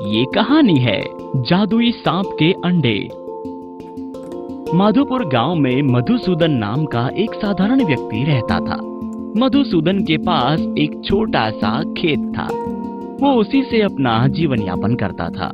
ये कहानी है जादुई सांप के अंडे। माधोपुर गांव में मधुसूदन नाम का एक साधारण व्यक्ति रहता था। मधुसूदन के पास एक छोटा सा खेत था। वो उसी से अपना जीवन यापन करता था।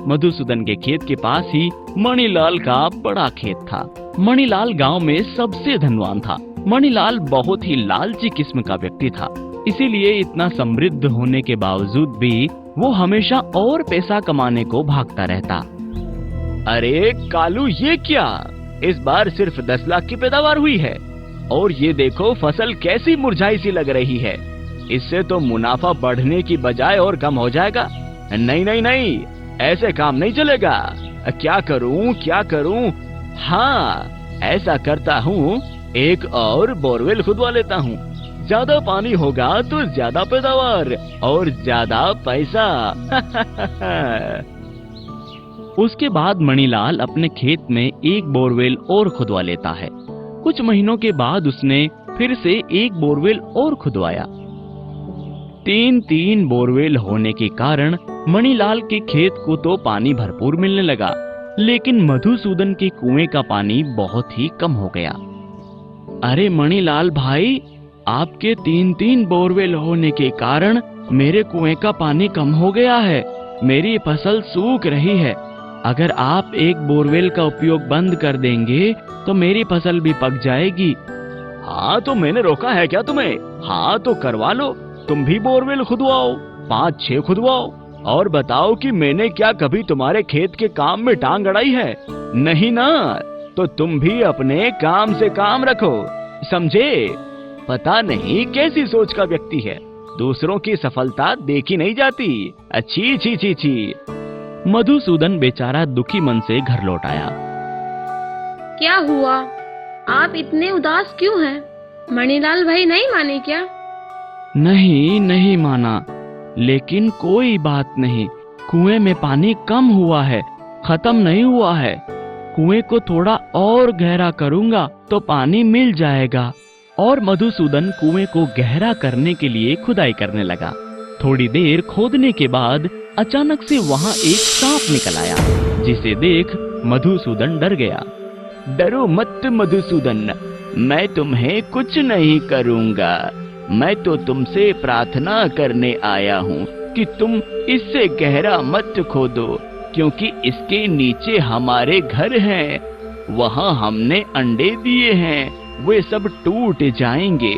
मधुसूदन के खेत के पास ही मणिलाल का बड़ा खेत था। मणिलाल गांव में सबसे धनवान था। मणिलाल बहुत ही लालची किस्म का व्यक्ति था, इसीलिए इतना समृद्ध होने के बावजूद भी वो हमेशा और पैसा कमाने को भागता रहता। अरे कालू, ये क्या? इस बार सिर्फ 10 लाख की पैदावार हुई है और ये देखो फसल कैसी मुरझाई सी लग रही है। इससे तो मुनाफा बढ़ने की बजाय और कम हो जाएगा। नहीं नहीं नहीं, ऐसे काम नहीं चलेगा। क्या करूं? हाँ, ऐसा करता हूँ, एक और बोरवेल खुदवा लेता हूँ। ज्यादा पानी होगा तो ज्यादा पैदावार और ज्यादा पैसा। उसके बाद मणिलाल अपने खेत में एक बोरवेल और खुदवा लेता है। कुछ महीनों के बाद उसने फिर से एक बोरवेल और खुदवाया। 3 बोरवेल होने के कारण मणिलाल के खेत को तो पानी भरपूर मिलने लगा, लेकिन मधुसूदन के कुएं का पानी बहुत ही कम हो गया। अरे मणिलाल भाई, आपके 3 बोरवेल होने के कारण मेरे कुएं का पानी कम हो गया है। मेरी फसल सूख रही है। अगर आप एक बोरवेल का उपयोग बंद कर देंगे तो मेरी फसल भी पक जाएगी। हाँ, तो मैंने रोका है क्या तुम्हें? हाँ, तो करवा लो। तुम भी बोरवेल खुदवाओ, 5-6 खुदवाओ और बताओ कि मैंने क्या कभी तुम्हारे खेत के काम में टांग अड़ाई है? नहीं ना, तो तुम भी अपने काम से काम रखो, समझे? पता नहीं कैसी सोच का व्यक्ति है, दूसरों की सफलता देखी नहीं जाती। अच्छी छी। मधुसूदन बेचारा दुखी मन से घर लौट आया। क्या हुआ? आप इतने उदास क्यों हैं? मणिलाल भाई नहीं माने क्या? नहीं माना, लेकिन कोई बात नहीं। कुएं में पानी कम हुआ है, खत्म नहीं हुआ है। कुएं को थोड़ा और गहरा करूंगा तो पानी मिल जाएगा। और मधुसूदन कुएं को गहरा करने के लिए खुदाई करने लगा। थोड़ी देर खोदने के बाद अचानक से वहां एक सांप निकल आया, जिसे देख मधुसूदन डर गया। डरो मत मधुसूदन, मैं तुम्हें कुछ नहीं करूंगा। मैं तो तुमसे प्रार्थना करने आया हूँ कि तुम इससे गहरा मत खोदो, क्योंकि इसके नीचे हमारे घर हैं। वहाँ हमने अंडे दिए हैं, वे सब टूट जाएंगे।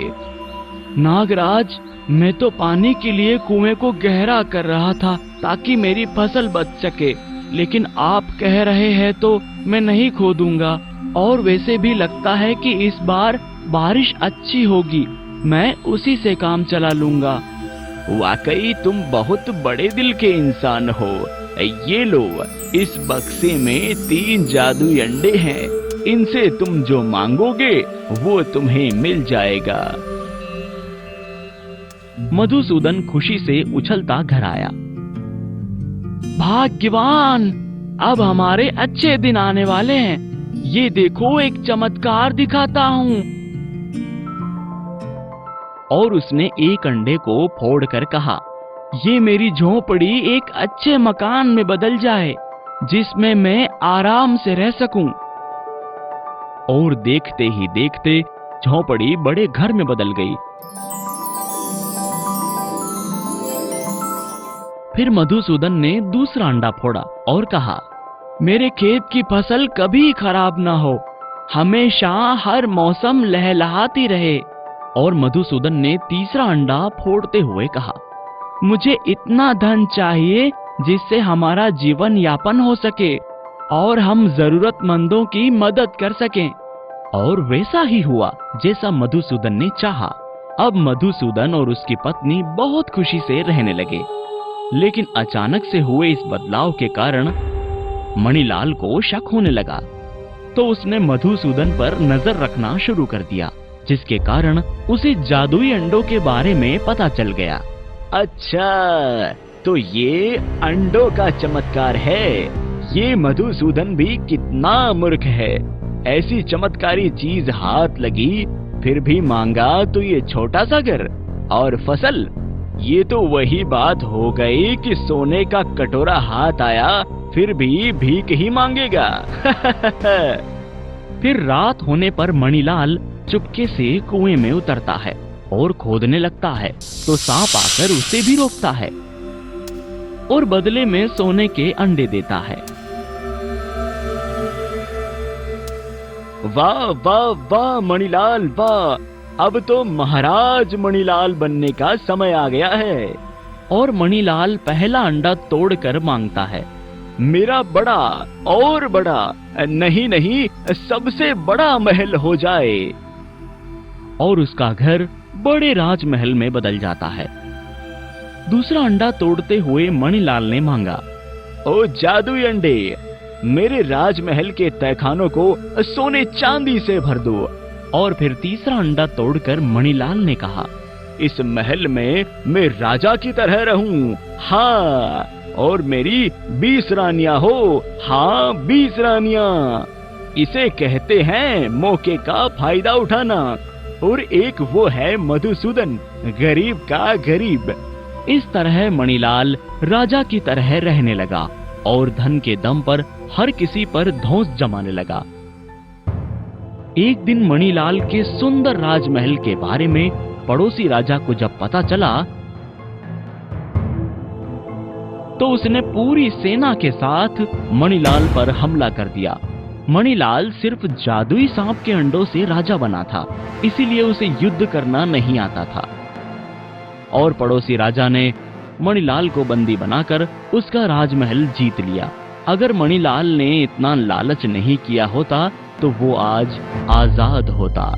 नागराज, मैं तो पानी के लिए कुएं को गहरा कर रहा था ताकि मेरी फसल बच सके, लेकिन आप कह रहे हैं तो मैं नहीं खोदूंगा। और वैसे भी लगता है कि इस बार बारिश अच्छी होगी, मैं उसी से काम चला लूंगा। वाकई तुम बहुत बड़े दिल के इंसान हो। ये लो, इस बक्से में 3 जादुई अंडे हैं। इनसे तुम जो मांगोगे वो तुम्हें मिल जाएगा। मधुसूदन खुशी से उछलता घर आया। भाग्यवान, अब हमारे अच्छे दिन आने वाले हैं। ये देखो, एक चमत्कार दिखाता हूँ। और उसने एक अंडे को फोड़कर कहा, ये मेरी झोपड़ी एक अच्छे मकान में बदल जाए, जिसमें मैं आराम से रह सकूं। और देखते ही देखते झोपड़ी बड़े घर में बदल गई। फिर मधुसूदन ने दूसरा अंडा फोड़ा और कहा, मेरे खेत की फसल कभी खराब ना हो, हमेशा हर मौसम लहलहाती रहे। और मधुसूदन ने तीसरा अंडा फोड़ते हुए कहा, मुझे इतना धन चाहिए जिससे हमारा जीवन यापन हो सके और हम जरूरतमंदों की मदद कर सकें। और वैसा ही हुआ जैसा मधुसूदन ने चाहा। अब मधुसूदन और उसकी पत्नी बहुत खुशी से रहने लगे। लेकिन अचानक से हुए इस बदलाव के कारण मणिलाल को शक होने लगा, तो उसने मधुसूदन पर नजर रखना शुरू कर दिया, जिसके कारण उसे जादुई अंडों के बारे में पता चल गया। अच्छा, तो ये अंडों का चमत्कार है। ये मधुसूदन भी कितना मूर्ख है। ऐसी चमत्कारी चीज हाथ लगी, फिर भी मांगा तो ये छोटा सा घर और फसल। ये तो वही बात हो गई कि सोने का कटोरा हाथ आया फिर भी भीख ही मांगेगा। फिर रात होने पर मणिलाल चुपके से कुएं में उतरता है और खोदने लगता है, तो सांप आकर उसे भी रोकता है और बदले में सोने के अंडे देता है। वाह वाह वाह मणिलाल वाह, अब तो महाराज मणिलाल बनने का समय आ गया है। और मणिलाल पहला अंडा तोड़कर मांगता है, मेरा बड़ा और बड़ा, नहीं नहीं सबसे बड़ा महल हो जाए। और उसका घर बड़े राजमहल में बदल जाता है। दूसरा अंडा तोड़ते हुए मणिलाल ने मांगा, ओ जादुई अंडे, मेरे राजमहल के तहखानों को सोने चांदी से भर दो। और फिर तीसरा अंडा तोड़कर मणिलाल ने कहा, इस महल में मैं राजा की तरह रहूं, हाँ, और मेरी 20 रानियां हो, हाँ 20 रानियां। इसे कहते हैं मौके का फायदा उठाना। और एक वो है मधुसूदन, गरीब का गरीब। इस तरह मणिलाल राजा की तरह रहने लगा और धन के दम पर हर किसी पर धौंस जमाने लगा। एक दिन मणिलाल के सुंदर राजमहल के बारे में पड़ोसी राजा को जब पता चला तो उसने पूरी सेना के साथ मणिलाल पर हमला कर दिया। मणिलाल सिर्फ जादुई सांप के अंडों से राजा बना था, इसीलिए उसे युद्ध करना नहीं आता था। और पड़ोसी राजा ने मणिलाल को बंदी बनाकर उसका राजमहल जीत लिया। अगर मणिलाल ने इतना लालच नहीं किया होता तो वो आज आजाद होता।